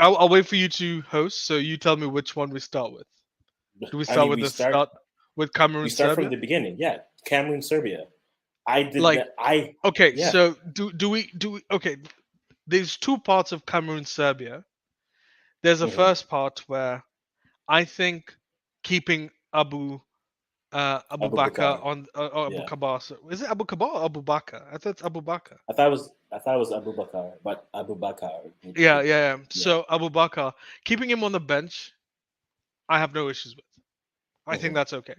I'll wait for you to host. So you tell me which one we start with. Do we I start mean, with the start with we Cameroon start from Serbia? the beginning. Yeah, Cameroon, Serbia. I did Like, that. I okay, Yeah. so do we okay? There's two parts of Cameroon Serbia. There's a Hmm. first part where I think keeping Abu Abu Bakr Bakar. on or Abu Yeah, Kabar. Is it Abu Kabar or Abu Bakr? I thought it's Abu Bakr. I thought it was Abu Bakar, but Abu Bakar. Yeah. Yeah. So Abu Bakr, keeping him on the bench, I have no issues with. I think Hmm. that's okay.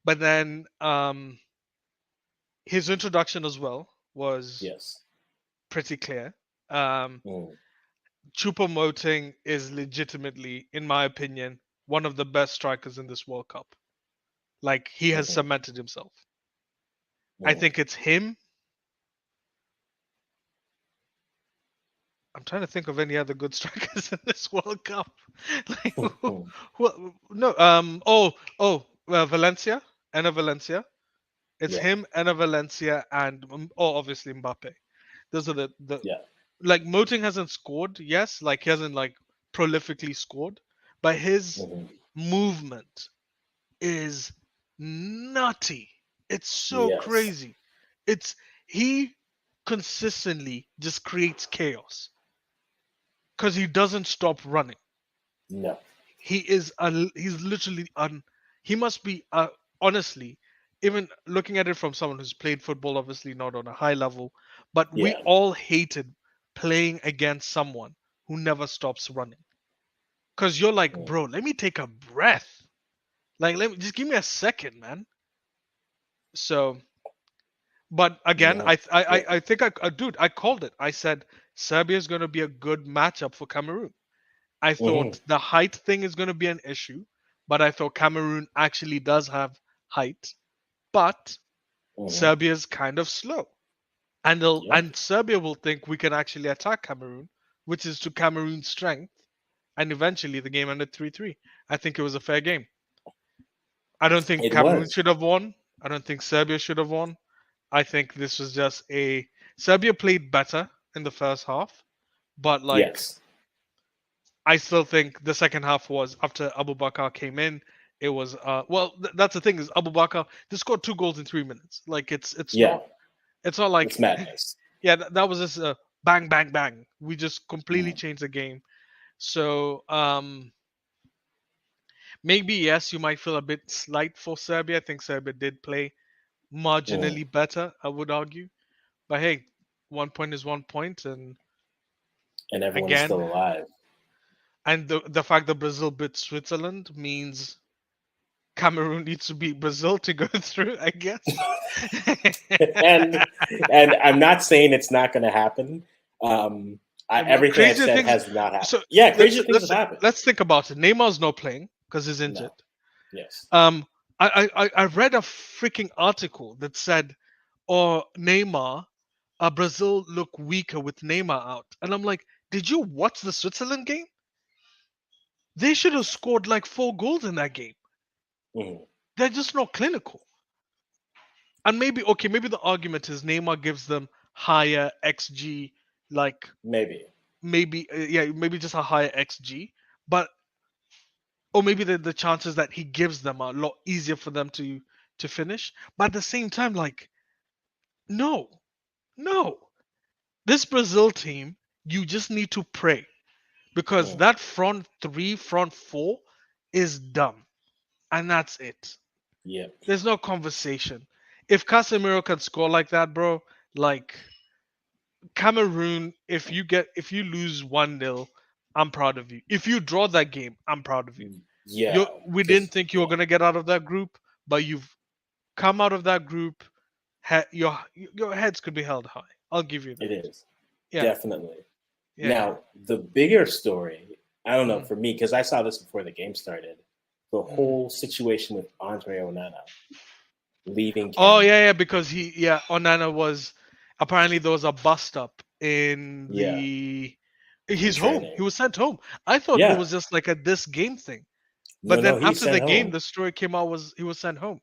But then his introduction as well was Yes. pretty clear. Um, Mm. Choupo-Moting is legitimately, in my opinion, one of the best strikers in this World Cup. Like he has Hmm. cemented himself. I Mm. think it's him. I'm trying to think of any other good strikers in this World Cup. Like, no, Valencia, Enna Valencia. It's Yeah. him, Enna Valencia, and obviously Mbappe. Those are the Yeah. like Moting hasn't scored, yes, like he hasn't like prolifically scored, but his Hmm. movement is nutty. It's so Yes. crazy. It's he consistently just creates chaos because he doesn't stop running. No. He's literally he must be honestly, even looking at it from someone who's played football, obviously not on a high level, but we Yeah. all hated playing against someone who never stops running. Cause you're like, Mm. bro, let me take a breath. Like, let me just give me a second, man. So, but again, No. Yeah. I think dude, I called it. I said Serbia is going to be a good matchup for Cameroon. I Hmm. thought the height thing is going to be an issue, but I thought Cameroon actually does have height, but Hmm. Serbia's kind of slow. Yeah. And Serbia will think we can actually attack Cameroon, which is to Cameroon's strength, and eventually the game ended 3-3. I think it was a fair game. I don't think It Cameroon was. should have won. I don't think Serbia should have won. I think this was just a Serbia played better in the first half, but like Yes. I still think the second half was after Abu Bakr came in. It was well that's the thing is Abu Bakr they scored 2 goals in 3 minutes. Like Yeah. it's not It's like madness. yeah that was just a bang bang bang. We just completely Mm. changed the game. So maybe yes you might feel a bit slight for Serbia. I think Serbia did play Mm. marginally better. I would argue, but hey, 1 point is 1 point, and And everyone is still again, alive. and the fact that Brazil beat Switzerland means Cameroon needs to beat Brazil to go through, I guess. and and I'm not saying it's not going to happen. Um, everything I've Crazier said things. has not happened. So Yeah, crazy things have let's happened. let's think about it. Neymar's not playing because he's injured. No. Yes. Um, I read a freaking article that said, "Oh, Neymar, Brazil look weaker with Neymar out," and I'm like, "Did you watch the Switzerland game? They should have scored like 4 goals in that game. Mm. They're just not clinical." And maybe okay, maybe the argument is Neymar gives them higher XG, like Maybe. maybe yeah, maybe just a higher XG, but or maybe the chances that he gives them are a lot easier for them to finish. But at the same time, like no, no, this Brazil team, you just need to pray because Mm. that front three, front four is dumb, and that's it. Yeah. There's no conversation. If Casemiro can score like that, bro, like Cameroon, if you lose 1-0, I'm proud of you. If you draw that game, I'm proud of you. Yeah. We didn't Just think you were yeah. gonna get out of that group, but you've come out of that group. Your heads could be held high. I'll give you It that. is Yeah, definitely. yeah. Now the bigger story. I don't know Mm, for me because I saw this before the game started. The mm. whole situation with Andre Onana leaving Oh camp. yeah, because Onana was apparently there was a bust up in Yeah, the. in He's home. He training. was sent home. I thought it Yeah. was just like a this game thing. No, But no, then he's after sent the game, home. the story came out he was sent home.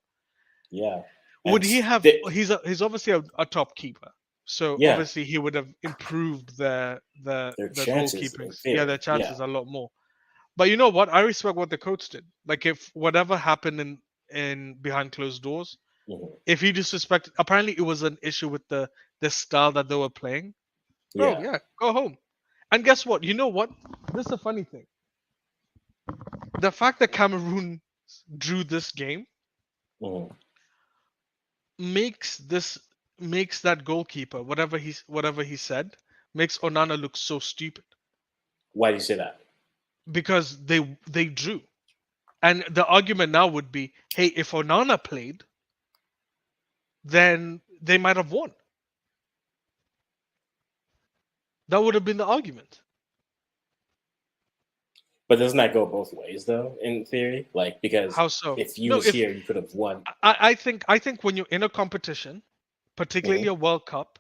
Yeah. Would And he have? He's obviously a top keeper. So Yeah, obviously he would have improved their the chances in goalkeepings. Yeah, their theory. Yeah. chances a lot more. But you know what? I respect what the coach did. Like if whatever happened in behind closed doors, Mhm. if he disrespected, apparently it was an issue with the style that they were playing. Bro, Yeah. yeah, go home. And guess what? You know what? This is a funny thing. The fact that Cameroon drew this game Mhm. makes this makes that goalkeeper, whatever he said, makes Onana look so stupid Why do you say that? because they drew. And the argument now would be, hey, if Onana played, then they might have won. That would have been the argument. But doesn't that go both ways though, in theory? Like because How so? if you No, was if here, you could have won. I think when you're in a competition, particularly Mhm. a World Cup,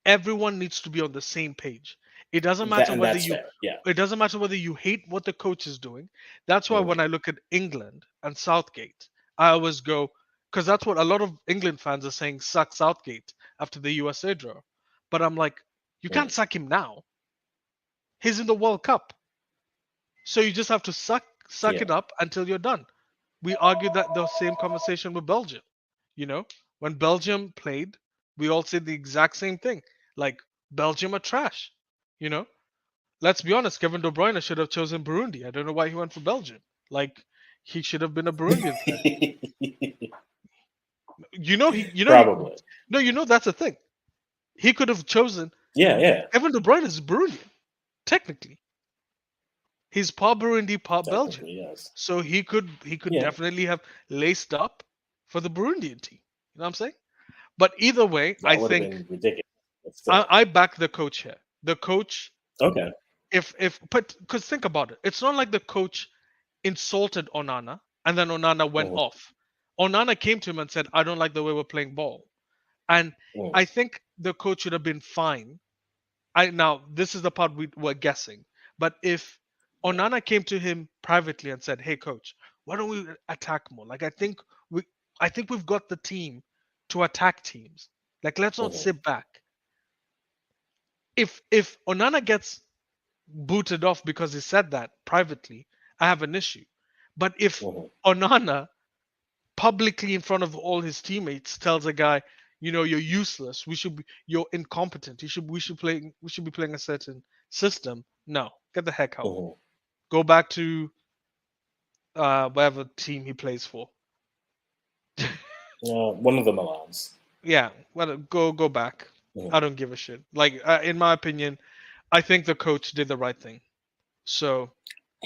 everyone needs to be on the same page. It doesn't That matter and whether that's you fair. Yeah. it doesn't matter whether you hate what the coach is doing. That's why Mhm. when I look at England and Southgate, I always go because that's what a lot of England fans are saying, suck Southgate after the USA draw. But I'm like, you can't Mhm. sack him now. He's in the World Cup. So you just have to suck Yeah. it up until you're done. We argued that the same conversation with Belgium. You know, when Belgium played, we all said the exact same thing. Like Belgium are trash. You know, let's be honest. Kevin De Bruyne should have chosen Burundi. I don't know why he went for Belgium. Like he should have been a Burundian player. You know he. Probably. No, you know that's the thing. He could have chosen. Yeah. Yeah. Kevin De Bruyne is Burundian technically. He's part Burundi, part Belgian. Technically, yes. So he could Yeah. definitely have laced up for the Burundian team. You know what I'm saying? But either way, I That would have think been ridiculous. But I, still. I back the coach here. The coach, Okay. if but because think about it, it's not like the coach insulted Onana and then Onana went Mhm. off. Onana came to him and said, "I don't like the way we're playing ball," and Mhm. I think the coach should have been fine. I now this is the part we were guessing, but if Yeah. Onana came to him privately and said, "Hey, coach, why don't we attack more? Like we, I think we've got the team to attack teams. Like let's not Mhm. sit back." If Onana gets booted off because he said that privately, I have an issue. But if Mhm. Onana publicly in front of all his teammates tells a guy, you're useless, you're incompetent, we should be playing a certain system. No, get the heck out. Mhm. Go back to whatever team he plays for. One of the Milans. Yeah, well, go back. Mhm. I don't give a shit. Like in my opinion, I think the coach did the right thing. So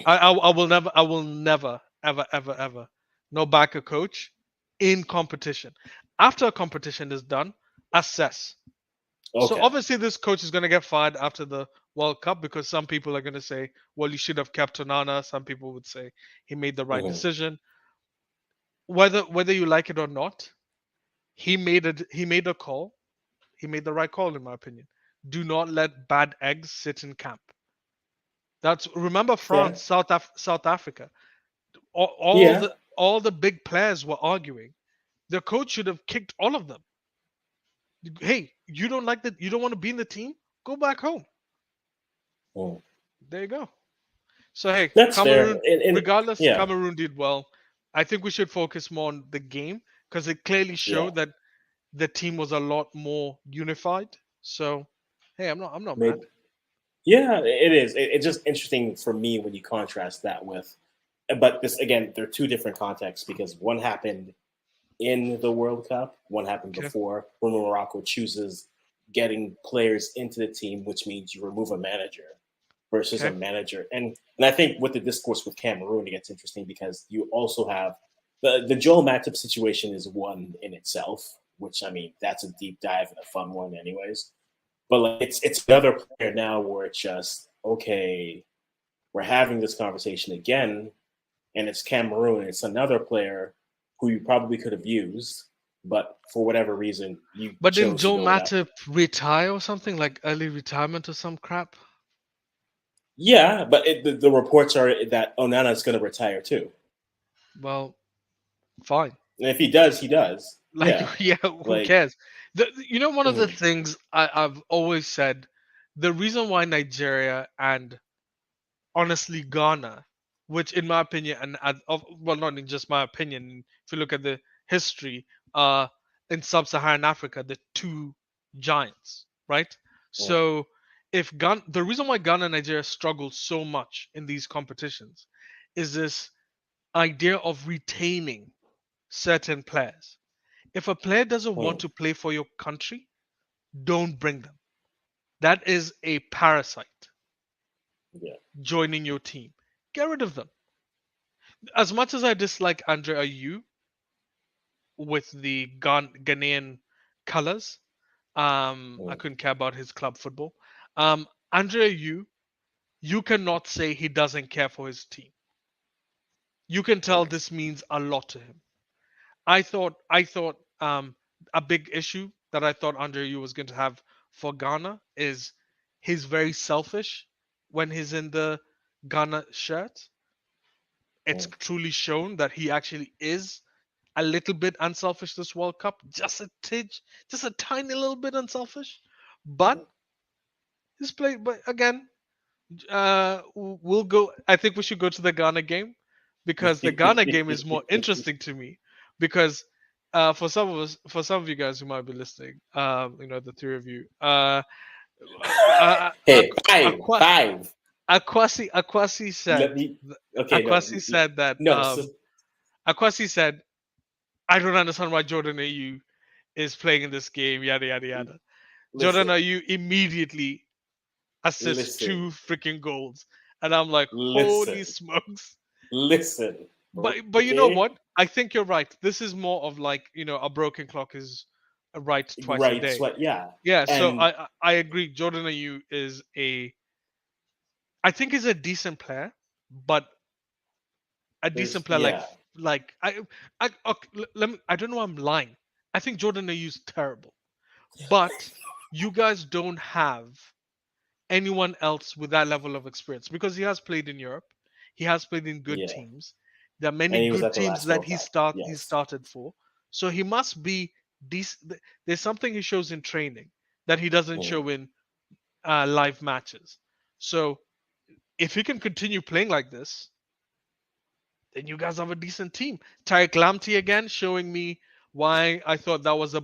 I will never ever ever ever no back a coach in competition. After a competition is done, assess. So Okay. obviously this coach is going to get fired after the World Cup because some people are going to say, well, you should have kept Onana. Some people would say he made the right Mhm. decision. Whether you like it or not, he made a call. He made the right call in my opinion. Do not let bad eggs sit in camp. That's remember Fair. France, South Africa. All Yeah. the big players were arguing. The coach should have kicked all of them. Hey, you don't like that? You don't want to be in the team? Go back home. Mhm. There you go. So hey, That's fair. Cameroon, And regardless, yeah. Cameroon did well. I think we should focus more on the game because it clearly Yeah. showed that the team was a lot more unified. So hey, I'm not mad. Maybe. Yeah, it is. It's just interesting for me when you contrast that with, but this again, they're two different contexts because one happened in the World Cup, one happened Okay. before, when Morocco chooses getting players into the team, which means you remove a manager versus a Okay. manager. And I think with the discourse with Cameroon, it gets interesting because you also have the Joel Matip situation is one in itself, which I mean that's a deep dive and a fun one, anyways. But like, it's another player now where it's just okay. We're having this conversation again, and it's Cameroon. It's another player who you probably could have used, but for whatever reason, you But didn't chose to Joe go that. Matip retire or something like early retirement or some crap? Yeah, but the reports are that Onana is going to retire too. Well, fine. And if he does, he does. Like, yeah, who like cares? One of the mhm, things I've always said, the reason why Nigeria and honestly Ghana, which in my opinion, well, not in just my opinion, if you look at the history, in sub-Saharan Africa, the two giants, right? mhm, So if Ghana, the reason why Ghana and Nigeria struggle so much in these competitions is this idea of retaining certain players. If a player doesn't want mhm, to play for your country, don't bring them. That is a parasite yeah, joining your team. Get rid of them. As much as I dislike Andre Ayew with the Ghanaian colors, I mhm, couldn't care about his club football. Andre Ayew, you cannot say he doesn't care for his team. You can tell mhm, this means a lot to him. I thought a big issue that I thought Andre Ayew was going to have for Ghana is he's very selfish when he's in the Ghana shirt. It's mhm, truly shown that he actually is a little bit unselfish this World Cup, just a tiny little bit unselfish. But mhm. he's played. But again, we'll go. I think we should go to the Ghana game because the Ghana game is more interesting to me because for some of you guys who might be listening, the three of you, Hey, five, Aqua, five. Akwasi Let said, me. Okay, that no. So Akwasi said, I don't understand why Jordan AU is playing in this game, yada yada yada. Jordan listen, AU immediately assists listen, two freaking goals, and I'm like, listen, holy smokes! listen. But you know Okay, what? I think you're right. This is more of like a broken clock is right twice a right? day. Yeah, Yeah, so and I agree. Jordan AU is I think he's a decent player, but a decent there's player yeah. like I okay, let me. I don't know. I'm lying. I think Jordan AU is terrible. But you guys don't have anyone else with that level of experience because he has played in Europe. He has played in good Yeah, teams. There are many and he was good at the teams last that World Cup. he Yes. started for. So he must be decent. There's something he shows in training that he doesn't Mm, show in live matches. So if he can continue playing like this, then you guys have a decent team. Tarek Lamptey again showing me why I thought that was the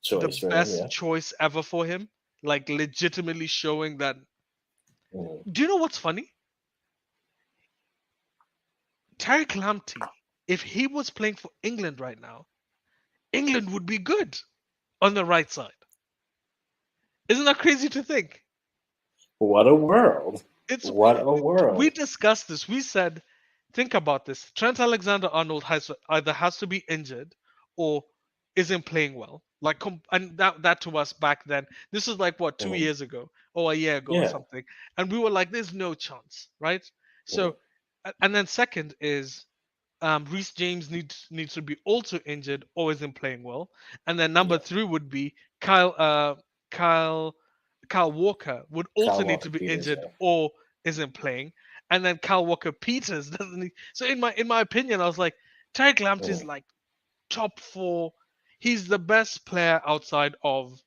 choice for him. best Yeah. choice ever for him. Like legitimately showing that. Mm, Do you know what's funny? Tarek Lamptey, if he was playing for England right now, England would be good on the right side. Isn't that crazy to think? what a world! It's What a we world! discussed this. We said, think about this. Trent Alexander-Arnold has to be injured or isn't playing well. And that to us back then. This was like what, two Mm, years ago or a year ago or yeah. something, and we were like, there's no chance, right? Mm, So, and then second is Reece James needs to be also injured or isn't playing well, and then number yeah. three would be Kyle Kyle Walker would also Kyle need to Walker be Peters. injured or isn't playing, and then Kyle Walker Peters doesn't. So in my opinion, I was like, Tarek Lamptey is Mm, like top four. He's the best player outside of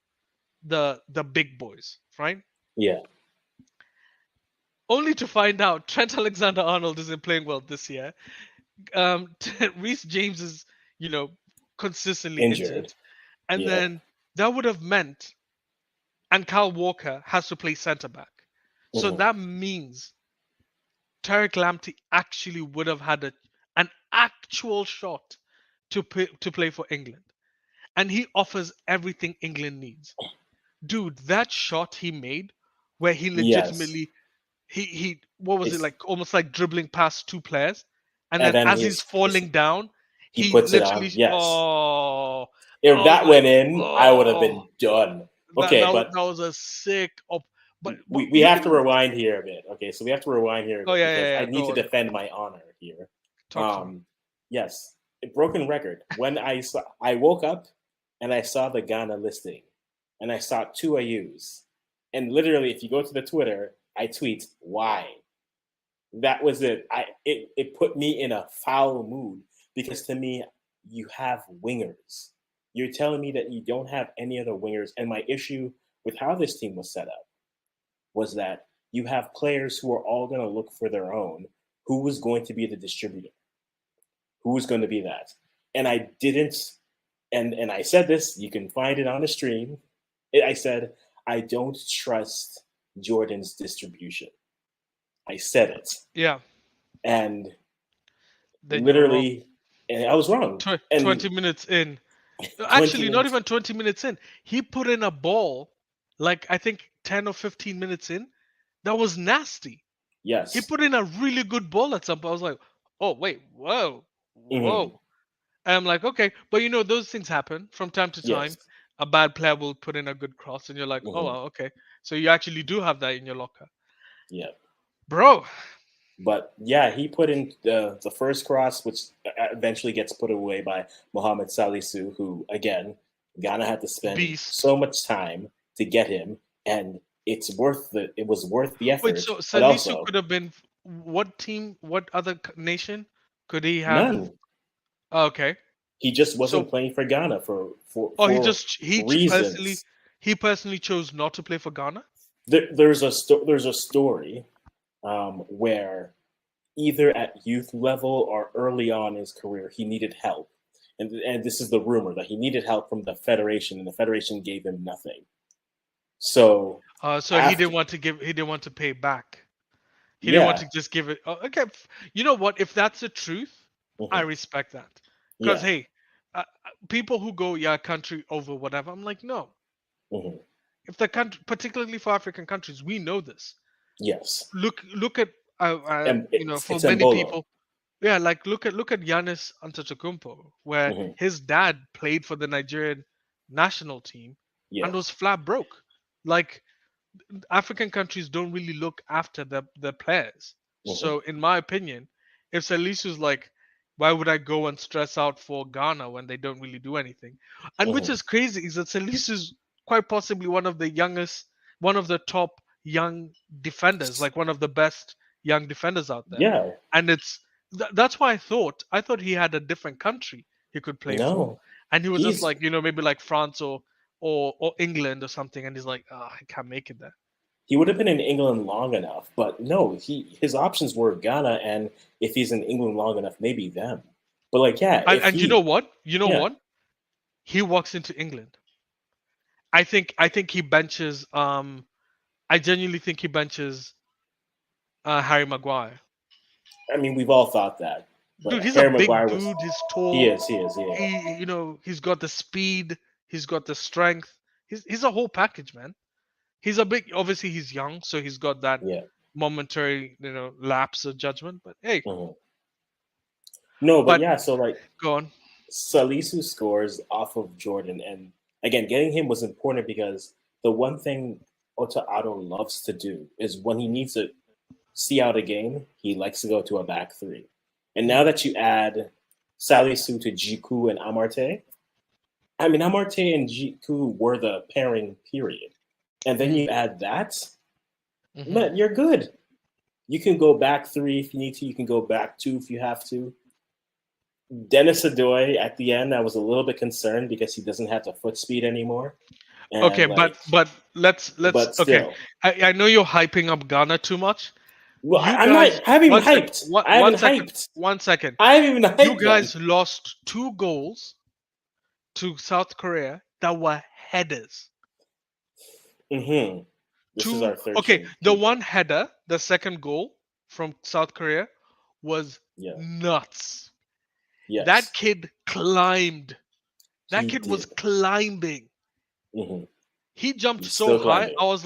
the big boys, right? yeah. Only to find out Trent Alexander-Arnold isn't playing well this year. Reece James is, you know, consistently injured, Injured. and Yep. then that would have meant, and Kyle Walker has to play centre back. So Mm, that means Tarek Lamptey actually would have had an actual shot to play for England, and he offers everything England needs. Dude, that shot he made, where he yes. legitimately he what was it It's like, almost like dribbling past two players, and and then then as he's falling down, he he puts it on. literally Yes. oh I If was that like went in, I would have oh been done. that Okay, that, but that was a sick op, but we you have to even rewind here a bit. Okay, so we have to rewind here a oh bit yeah, because yeah, I yeah, need go to on, defend my honor here. talk to me. Yes, a broken record. When I woke up and I saw the Ghana listing, and I saw two AUs, and literally, if you go to the Twitter, I tweet why. That was it. It put me in a foul mood because to me, you have wingers. You're telling me that you don't have any other wingers. And my issue with how this team was set up was that you have players who are all going to look for their own. Who was going to be the distributor? Who was going to be that? And I didn't. And I said this. You can find it on the stream. I said I don't trust Jordan's distribution. I said it, Yeah. and Then you're wrong. literally, and I was wrong. And 20 minutes in. 20 Actually, not minutes, even 20 minutes in. He put in a ball, like I think 10 or 15 minutes in, that was nasty. He yes. put in a really good ball at some point. I was like, oh, wait, whoa, Hmm. whoa. And I'm like, okay. But those things happen from time to time. Yes. A bad player will put in a good cross, and you're like, oh, Hmm. well, okay. So you actually do have that in your locker. Yeah. Bro. But yeah, he put in the first cross, which eventually gets put away by Mohamed Salisu, who again Ghana had to spend Beast. so much time to get him, and it was worth the Wait, effort. so But Salisu also could have been what team, what other nation could he have? none. Oh, okay. He just wasn't So, playing for Ghana for oh, reasons. he personally chose not to play for Ghana. There's a story where either at youth level or early on in his career he needed help, and this is the rumor that he needed help from the federation, and the federation gave him nothing. So So after, he didn't want to pay back. He didn't want yeah, to just give it. Oh, okay, you know what? If that's the truth, I hmm, respect that. Because yeah, hey, people who go country over whatever, I'm like, no. hmm, If the country, particularly for African countries, we know this. yes, Look at and for it's many Embolo. people, yeah, like look at Giannis Antetokounmpo, where Hmm. his dad played for the Nigerian national team Yeah, and was flat broke. Like African countries don't really look after their players. hmm, So in my opinion, if Salisu's like, why would I go and stress out for Ghana when they don't really do anything? And which hmm, is crazy is that Salisu's quite possibly one of the youngest, one of the top young defenders, like one of the best young defenders out there. yeah, And that's why I thought he had a different country he could play for, no, and he was just he's like maybe like France or England or something, and he's like, I can't make it there. he would have been in England long enough, but no, his options were Ghana, and if he's in England long enough, maybe them. But like, yeah, And, if and you know he, what? You know yeah, what? He walks into England. I think he benches. I genuinely think he benches Harry Maguire. I mean, we've all thought that, but Dude, he's a Harry big Maguire was, dude. He's tall. yeah, He's got the speed. He's got the strength. He's a whole package, man. He's a big. Obviously, he's young, so he's got that yeah. momentary, lapse of judgment. But hey, Hmm. No, but but yeah, so like go on. Salisu scores off of Jordan, and again, getting him was important because the one thing Ota Otto loves to do is when he needs to see out a game, he likes to go to a back three. And now that you add Salisu to Jiku and Amarte, I mean, Amarte and Jiku were the pairing period. And then you add that, Mm-hmm. man, you're good. You can go back three if you need to. You can go back two if you have to. Dennis Adoy at the end, I was a little bit concerned because he doesn't have the foot speed anymore. Okay, And but like, but let's but okay. still. I know you're hyping up Ghana too much. Well, You I'm not, guys, I haven't even one sec, hyped. one, I one haven't second, hyped. 1 second. I haven't even You hyped them. guys lost 2 goals to South Korea that were headers. Mm-hmm. This is our third Okay, string the keeper. one header, the second goal from South Korea was Yeah. nuts. Yes. That kid climbed. That He kid was did. climbing. Mm-hmm. He jumped He's so still high. climbing. I was